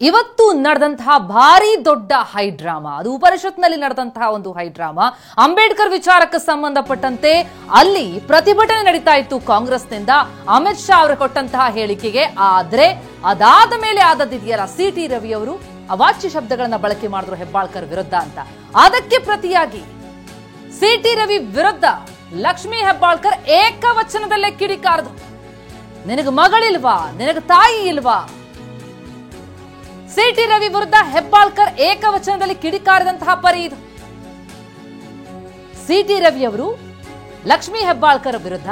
ಇವತ್ತು ನಡೆದಂತಹ ಭಾರಿ ದೊಡ್ಡ ಹೈ ಡ್ರಾಮಾ, ಅದು ಪರಿಷತ್ನಲ್ಲಿ ನಡೆದಂತಹ ಒಂದು ಹೈ ಡ್ರಾಮಾ. ಅಂಬೇಡ್ಕರ್ ವಿಚಾರಕ್ಕೆ ಸಂಬಂಧಪಟ್ಟಂತೆ ಅಲ್ಲಿ ಪ್ರತಿಭಟನೆ ನಡೀತಾ ಇತ್ತು ಕಾಂಗ್ರೆಸ್ನಿಂದ ಅಮಿತ್ ಶಾ ಅವರು ಕೊಟ್ಟಂತಹ ಹೇಳಿಕೆಗೆ. ಆದ್ರೆ ಅದಾದ ಮೇಲೆ ಆದದಿದೆಯಲ್ಲ, ಸಿಟಿ ರವಿ ಅವರು ಅವಾಚ್ಯ ಶಬ್ದಗಳನ್ನ ಬಳಕೆ ಮಾಡಿದ್ರು ಹೆಬ್ಬಾಳ್ಕರ್ ವಿರುದ್ಧ ಅಂತ. ಅದಕ್ಕೆ ಪ್ರತಿಯಾಗಿ ಸಿಟಿ ರವಿ ವಿರುದ್ಧ ಲಕ್ಷ್ಮೀ ಹೆಬ್ಬಾಳ್ಕರ್ ಏಕವಚನದಲ್ಲೇ ಕಿಡಿಕಾರದು. ನಿನಗೆ ಮಗಳಿಲ್ವಾ, ನಿನಗೆ ತಾಯಿ ಇಲ್ವಾ? ಸಿಟಿ ರವಿ ವಿರುದ್ಧ ಹೆಬ್ಬಾಳ್ಕರ್ ಏಕವಚನದಲ್ಲಿ ಕಿಡಿಕಾರದಂತಹ ಪರಿ ಇದು. ಸಿಟಿ ರವಿ ಅವರು ಲಕ್ಷ್ಮೀ ಹೆಬ್ಬಾಳ್ಕರ್ ವಿರುದ್ಧ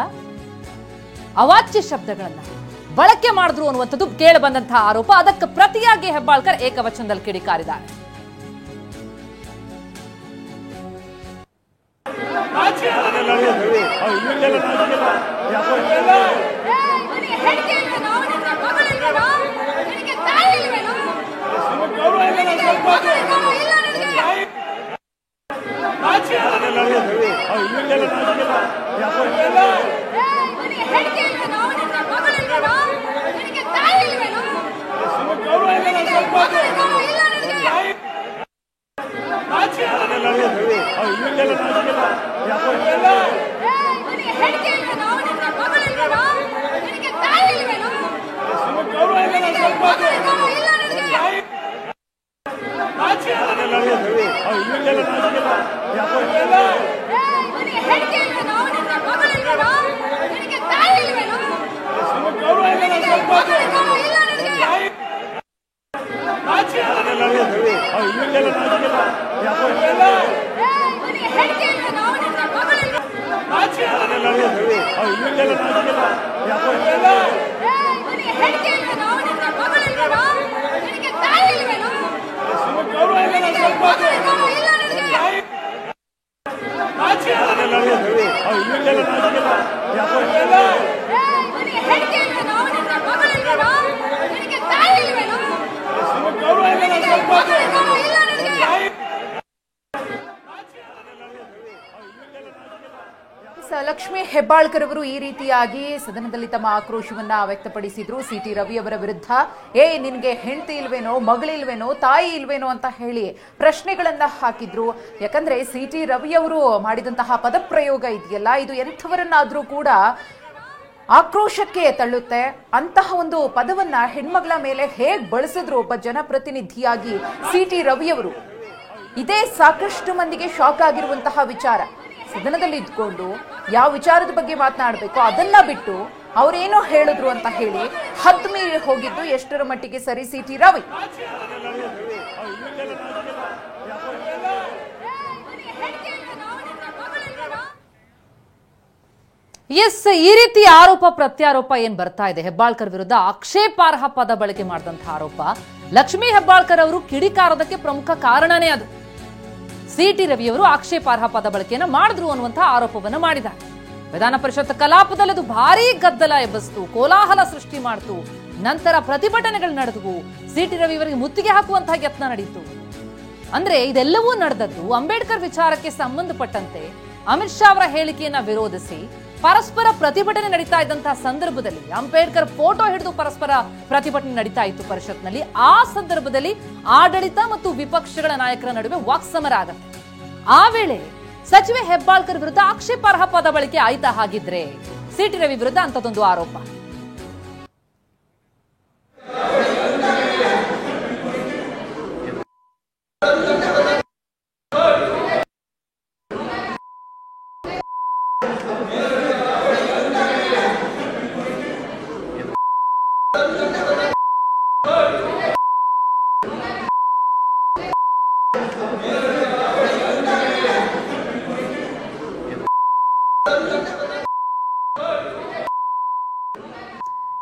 ಅವಾಚ್ಯ ಶಬ್ದಗಳನ್ನ ಬಳಕೆ ಮಾಡಿದ್ರು ಅನ್ನುವಂಥದ್ದು ಕೇಳಿ ಬಂದಂತಹ ಆರೋಪ. ಅದಕ್ಕೆ ಪ್ರತಿಯಾಗಿ ಹೆಬ್ಬಾಳ್ಕರ್ ಏಕವಚನದಲ್ಲಿ ಕಿಡಿಕಾರಿದ್ದಾರೆ. ಲಕ್ಷ್ಮೀ ಹೆಬ್ಬಾಳ್ಕರ್ ಅವರು ಈ ರೀತಿಯಾಗಿ ಸದನದಲ್ಲಿ ತಮ್ಮ ಆಕ್ರೋಶವನ್ನ ವ್ಯಕ್ತಪಡಿಸಿದ್ರು. ಸಿಟಿ ರವಿ ಅವರ ವಿರುದ್ಧ ನಿನ್ಗೆ ಹೆಂಡತಿ ಇಲ್ವೇನೋ, ಮಗಳಿಲ್ವೇನೋ, ತಾಯಿ ಇಲ್ವೇನೋ ಅಂತ ಹೇಳಿ ಪ್ರಶ್ನೆಗಳನ್ನ ಹಾಕಿದ್ರು. ಯಾಕಂದ್ರೆ ಸಿಟಿ ರವಿ ಅವರು ಮಾಡಿದಂತಹ ಪದಪ್ರಯೋಗ ಇದೆಯಲ್ಲ, ಇದು ಎಂಥವರನ್ನಾದ್ರೂ ಕೂಡ ಆಕ್ರೋಶಕ್ಕೆ ತಳ್ಳುತ್ತೆ. ಅಂತಹ ಒಂದು ಪದವನ್ನ ಹೆಣ್ಮಗಳ ಮೇಲೆ ಹೇಗ್ ಬಳಸಿದ್ರು ಒಬ್ಬ ಜನಪ್ರತಿನಿಧಿಯಾಗಿ ಸಿಟಿ ರವಿ ಅವರು, ಇದೇ ಸಾಕಷ್ಟು ಮಂದಿಗೆ ಶಾಕ್ ಆಗಿರುವಂತಹ ವಿಚಾರ. ಸದನದಲ್ಲಿ ಇದ್ಕೊಂಡು ಯಾವ ವಿಚಾರದ ಬಗ್ಗೆ ಮಾತನಾಡಬೇಕು ಅದನ್ನ ಬಿಟ್ಟು ಅವರೇನೋ ಹೇಳಿದ್ರು ಅಂತ ಹೇಳಿ ಹದ್ದು ಮೀರಿ ಹೋಗಿದ್ದು ಎಷ್ಟರ ಮಟ್ಟಿಗೆ ಸರಿ ಸಿಟಿ ರವಿ? ಎಸ್, ಈ ರೀತಿ ಆರೋಪ ಪ್ರತ್ಯಾರೋಪ ಏನ್ ಬರ್ತಾ ಇದೆ ಹೆಬ್ಬಾಳ್ಕರ್ ವಿರುದ್ಧ, ಆಕ್ಷೇಪಾರ್ಹ ಪದ ಬಳಕೆ ಮಾಡಿದಂತಹ ಆರೋಪ. ಲಕ್ಷ್ಮೀ ಹೆಬ್ಬಾಳ್ಕರ್ ಅವರು ಕಿಡಿಕಾರೋದಕ್ಕೆ ಪ್ರಮುಖ ಕಾರಣನೇ ಅದು. ಸಿಟಿ ರವಿಯವರು ಆಕ್ಷೇಪಾರ್ಹ ಪದ ಬಳಕೆಯನ್ನ ಮಾಡಿದ್ರು ಅನ್ನುವಂತಹ ಆರೋಪವನ್ನ ಮಾಡಿದ್ದಾರೆ. ವಿಧಾನ ಪರಿಷತ್ ಕಲಾಪದಲ್ಲಿ ಅದು ಭಾರೀ ಗದ್ದಲ ಎಬ್ಬಿಸಿತು, ಕೋಲಾಹಲ ಸೃಷ್ಟಿ ಮಾಡಿತು. ನಂತರ ಪ್ರತಿಭಟನೆಗಳು ನಡೆದವು. ಸಿಟಿ ರವಿಯವರಿಗೆ ಮುತ್ತಿಗೆ ಹಾಕುವಂತಹ ಯತ್ನ ನಡೆಯಿತು. ಅಂದ್ರೆ ಇದೆಲ್ಲವೂ ನಡೆದದ್ದು ಅಂಬೇಡ್ಕರ್ ವಿಚಾರಕ್ಕೆ ಸಂಬಂಧಪಟ್ಟಂತೆ ಅಮಿತ್ ಶಾ ಅವರ ಹೇಳಿಕೆಯನ್ನ ವಿರೋಧಿಸಿ ಪರಸ್ಪರ ಪ್ರತಿಭಟನೆ ನಡೀತಾ ಇದ್ದಂತಹ ಸಂದರ್ಭದಲ್ಲಿ ಅಂಬೇಡ್ಕರ್ ಫೋಟೋ ಹಿಡಿದು ಪರಸ್ಪರ ಪ್ರತಿಭಟನೆ ನಡೀತಾ ಇತ್ತು ಪರಿಷತ್ನಲ್ಲಿ. ಆ ಸಂದರ್ಭದಲ್ಲಿ ಆಡಳಿತ ಮತ್ತು ವಿಪಕ್ಷಗಳ ನಾಯಕರ ನಡುವೆ ವಾಕ್ಸಮರ ಆಗತ್ತೆ. ಆ ವೇಳೆ ಸಚಿವೆ ಹೆಬ್ಬಾಳ್ಕರ್ ವಿರುದ್ಧ ಆಕ್ಷೇಪಾರ್ಹ ಪದ ಬಳಕೆ ಆಯ್ತಾ? ಹಾಗಿದ್ರೆ ಸಿಟಿ ರವಿ ವಿರುದ್ಧ ಅಂತದೊಂದು ಆರೋಪ.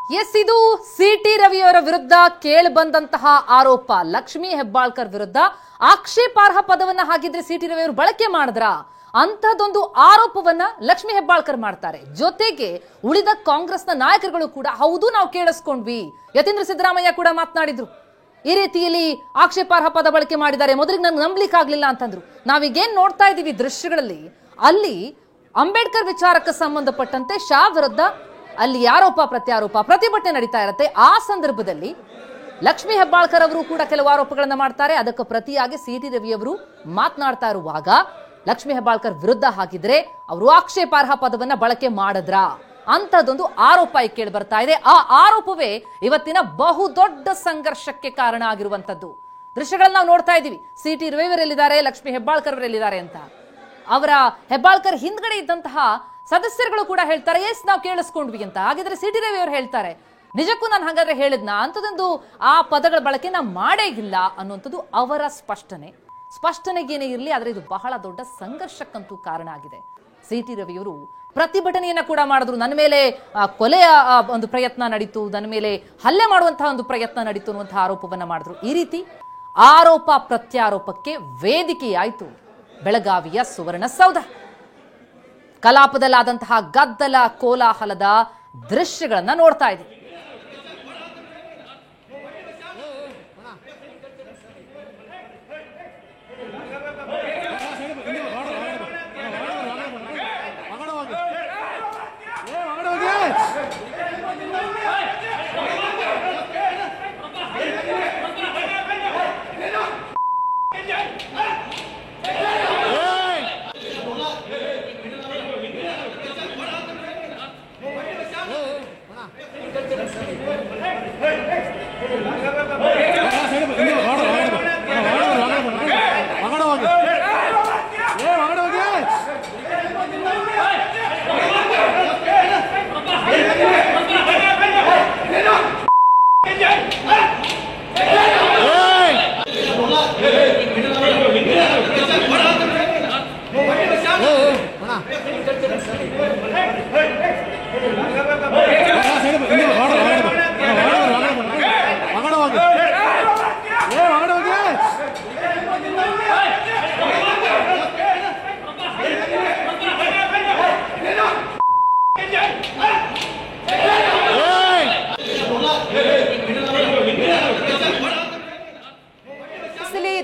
ಎಸ್, ಇದು ಸಿಟಿ ರವಿಯವರ ವಿರುದ್ಧ ಕೇಳಿ ಬಂದಂತಹ ಆರೋಪ. ಲಕ್ಷ್ಮೀ ಹೆಬ್ಬಾಳ್ಕರ್ ವಿರುದ್ಧ ಆಕ್ಷೇಪಾರ್ಹ ಪದವನ್ನ ಹಾಕಿದ್ರೆ ಸಿಟಿ ರವಿಯವರು ಬಳಕೆ ಮಾಡಿದ್ರ ಅಂತದೊಂದು ಆರೋಪವನ್ನ ಲಕ್ಷ್ಮೀ ಹೆಬ್ಬಾಳ್ಕರ್ ಮಾಡ್ತಾರೆ. ಜೊತೆಗೆ ಉಳಿದ ಕಾಂಗ್ರೆಸ್ನ ನಾಯಕರುಗಳು ಕೂಡ ಹೌದು ನಾವು ಕೇಳಿಸ್ಕೊಂಡ್ವಿ, ಯತೀಂದ್ರ ಸಿದ್ದರಾಮಯ್ಯ ಕೂಡ ಮಾತನಾಡಿದ್ರು. ಈ ರೀತಿಯಲ್ಲಿ ಆಕ್ಷೇಪಾರ್ಹ ಪದ ಬಳಕೆ ಮಾಡಿದ್ದಾರೆ, ಮೊದಲಿಗೆ ನನಗೆ ನಂಬಲಿಕ್ಕೆ ಆಗ್ಲಿಲ್ಲ ಅಂತಂದ್ರು. ನಾವೀಗೇನ್ ನೋಡ್ತಾ ಇದೀವಿ ದೃಶ್ಯಗಳಲ್ಲಿ, ಅಲ್ಲಿ ಅಂಬೇಡ್ಕರ್ ವಿಚಾರಕ್ಕೆ ಸಂಬಂಧಪಟ್ಟಂತೆ ಶಾ ವಿರುದ್ಧ ಅಲ್ಲಿ ಆರೋಪ ಪ್ರತ್ಯಾರೋಪ ಪ್ರತಿಭಟನೆ ನಡೀತಾ ಇರುತ್ತೆ. ಆ ಸಂದರ್ಭದಲ್ಲಿ ಲಕ್ಷ್ಮೀ ಹೆಬ್ಬಾಳ್ಕರ್ ಅವರು ಕೂಡ ಕೆಲವು ಆರೋಪಗಳನ್ನ ಮಾಡ್ತಾರೆ. ಅದಕ್ಕೆ ಪ್ರತಿಯಾಗಿ ಸಿ.ಟಿ. ರವಿ ಅವರು ಮಾತನಾಡ್ತಾ ಇರುವಾಗ ಲಕ್ಷ್ಮೀ ಹೆಬ್ಬಾಳ್ಕರ್ ವಿರುದ್ಧ ಹಾಕಿದ್ರೆ ಅವರು ಆಕ್ಷೇಪಾರ್ಹ ಪದವನ್ನ ಬಳಕೆ ಮಾಡಿದ್ರ ಅಂತದೊಂದು ಆರೋಪ ಕೇಳಿ ಬರ್ತಾ ಇದೆ. ಆ ಆರೋಪವೇ ಇವತ್ತಿನ ಬಹುದೊಡ್ಡ ಸಂಘರ್ಷಕ್ಕೆ ಕಾರಣ ಆಗಿರುವಂತದ್ದು. ದೃಶ್ಯಗಳನ್ನ ನಾವು ನೋಡ್ತಾ ಇದ್ದೀವಿ. ಸಿ.ಟಿ. ರವಿ ಅವರೆಲ್ಲಿದ್ದಾರೆ, ಲಕ್ಷ್ಮೀ ಹೆಬ್ಬಾಳ್ಕರ್ ಅವರೆಲ್ಲಿದ್ದಾರೆ ಅಂತ. ಅವರ ಹೆಬ್ಬಾಳ್ಕರ್ ಹಿಂದ್ಗಡೆ ಇದ್ದಂತಹ ಸದಸ್ಯರುಗಳು ಕೂಡ ಹೇಳ್ತಾರೆ, ಎಸ್ ನಾವು ಕೇಳಿಸ್ಕೊಂಡ್ವಿ ಅಂತ. ಹಾಗಿದ್ರೆ ಸಿ.ಟಿ. ರವಿ ಅವರು ಹೇಳ್ತಾರೆ, ನಿಜಕ್ಕೂ ನಾನು ಹಾಗಾದ್ರೆ ಹೇಳಿದ್ನ ಅಂತದೊಂದು ಆ ಪದಗಳ ಬಳಕೆ ನಾ ಮಾಡೇ ಇಲ್ಲ ಅನ್ನುವಂಥದ್ದು ಅವರ ಸ್ಪಷ್ಟನೆಗೇನೇ ಇರಲಿ, ಆದ್ರೆ ಇದು ಬಹಳ ದೊಡ್ಡ ಸಂಘರ್ಷಕ್ಕಂತೂ ಕಾರಣ ಆಗಿದೆ. ಸಿ.ಟಿ. ರವಿಯವರು ಪ್ರತಿಭಟನೆಯನ್ನ ಕೂಡ ಮಾಡಿದ್ರು. ನನ್ನ ಮೇಲೆ ಕೊಲೆಯ ಒಂದು ಪ್ರಯತ್ನ ನಡೀತು, ನನ್ನ ಮೇಲೆ ಹಲ್ಲೆ ಮಾಡುವಂತಹ ಒಂದು ಪ್ರಯತ್ನ ನಡೀತು ಅನ್ನುವಂತಹ ಆರೋಪವನ್ನ ಮಾಡಿದ್ರು. ಈ ರೀತಿ ಆರೋಪ ಪ್ರತ್ಯಾರೋಪಕ್ಕೆ ವೇದಿಕೆಯಾಯಿತು ಬೆಳಗಾವಿಯ ಸುವರ್ಣಸೌಧ. ಕಲಾಪದಲ್ಲಾದಂತಹ ಗದ್ದಲ ಕೋಲಾಹಲದ ದೃಶ್ಯಗಳನ್ನ ನೋಡ್ತಾ ಇದೆ.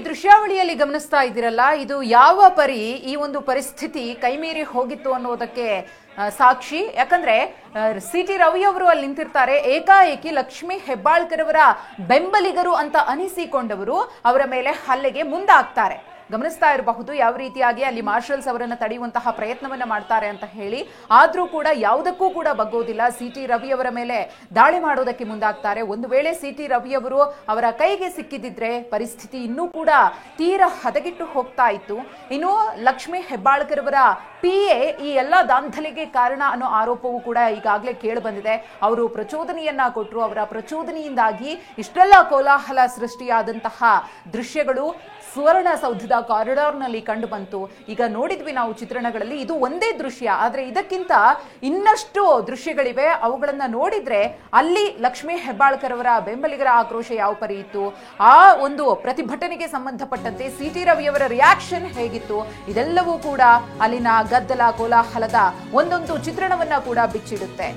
ದೃಶ್ಯಾವಳಿಯಲ್ಲಿ ಗಮನಿಸ್ತಾ ಇದ್ದೀರಲ್ಲ, ಇದು ಯಾವ ಪರಿ ಈ ಒಂದು ಪರಿಸ್ಥಿತಿ ಕೈಮೀರಿ ಹೋಗಿತ್ತು ಅನ್ನೋದಕ್ಕೆ ಸಾಕ್ಷಿ. ಯಾಕಂದ್ರೆ ಸಿ.ಟಿ. ರವಿ ಅವರು ಅಲ್ಲಿ ನಿಂತಿರ್ತಾರೆ, ಏಕಾಏಕಿ ಲಕ್ಷ್ಮೀ ಹೆಬ್ಬಾಳ್ಕರ್ ಅವರ ಬೆಂಬಲಿಗರು ಅಂತ ಅನಿಸಿಕೊಂಡವರು ಅವರ ಮೇಲೆ ಹಲ್ಲೆಗೆ ಮುಂದಾಗ್ತಾರೆ. ಗಮನಿಸ್ತಾ ಇರಬಹುದು ಯಾವ ರೀತಿಯಾಗಿ ಅಲ್ಲಿ ಮಾರ್ಷಲ್ಸ್ ಅವರನ್ನು ತಡೆಯುವಂತಹ ಪ್ರಯತ್ನವನ್ನ ಮಾಡ್ತಾರೆ ಅಂತ ಹೇಳಿ. ಆದ್ರೂ ಕೂಡ ಯಾವುದಕ್ಕೂ ಕೂಡ ಬಗ್ಗೋದಿಲ್ಲ. ಸಿ.ಟಿ. ರವಿ ಅವರ ಮೇಲೆ ದಾಳಿ ಮಾಡೋದಕ್ಕೆ ಮುಂದಾಗ್ತಾರೆ. ಒಂದು ವೇಳೆ ಸಿ.ಟಿ. ರವಿ ಅವರು ಅವರ ಕೈಗೆ ಸಿಕ್ಕಿದಿದ್ರೆ ಪರಿಸ್ಥಿತಿ ಇನ್ನೂ ಕೂಡ ತೀರಾ ಹದಗೆಟ್ಟು ಹೋಗ್ತಾ ಇತ್ತು. ಇನ್ನು ಲಕ್ಷ್ಮೀ ಹೆಬ್ಬಾಳ್ಕರ್ ಅವರ PA ಈ ಎಲ್ಲ ದಾಂಧಲೆಗೆ ಕಾರಣ ಅನ್ನೋ ಆರೋಪವೂ ಕೂಡ ಈಗಾಗಲೇ ಕೇಳಿ ಬಂದಿದೆ. ಅವರು ಪ್ರಚೋದನೆಯನ್ನ ಕೊಟ್ಟರು. ಅವರ ಪ್ರಚೋದನೆಯಿಂದಾಗಿ ಇಷ್ಟೆಲ್ಲ ಕೋಲಾಹಲ ಸೃಷ್ಟಿಯಾದಂತಹ ದೃಶ್ಯಗಳು ಸುವರ್ಣಸೌಧದ ಕಾರಿಡಾರ್ನಲ್ಲಿ ಕಂಡು ಬಂತು. ಈಗ ನೋಡಿದ್ವಿ ನಾವು ಚಿತ್ರಣಗಳಲ್ಲಿ, ಇದು ಒಂದೇ ದೃಶ್ಯ, ಆದ್ರೆ ಇದಕ್ಕಿಂತ ಇನ್ನಷ್ಟು ದೃಶ್ಯಗಳಿವೆ. ಅವುಗಳನ್ನ ನೋಡಿದ್ರೆ ಅಲ್ಲಿ ಲಕ್ಷ್ಮೀ ಹೆಬ್ಬಾಳ್ಕರ್ ಅವರ ಬೆಂಬಲಿಗರ ಆಕ್ರೋಶ ಯಾವ ಪರಿ ಇತ್ತು, ಆ ಒಂದು ಪ್ರತಿಭಟನೆಗೆ ಸಂಬಂಧಪಟ್ಟಂತೆ ಸಿ.ಟಿ. ರವಿ ಅವರ ರಿಯಾಕ್ಷನ್ ಹೇಗಿತ್ತು, ಇದೆಲ್ಲವೂ ಕೂಡ ಅಲ್ಲಿನ ಗದ್ದಲ ಕೋಲಾಹಲದ ಒಂದೊಂದು ಚಿತ್ರಣವನ್ನ ಕೂಡ ಬಿಚ್ಚಿಡುತ್ತೆ.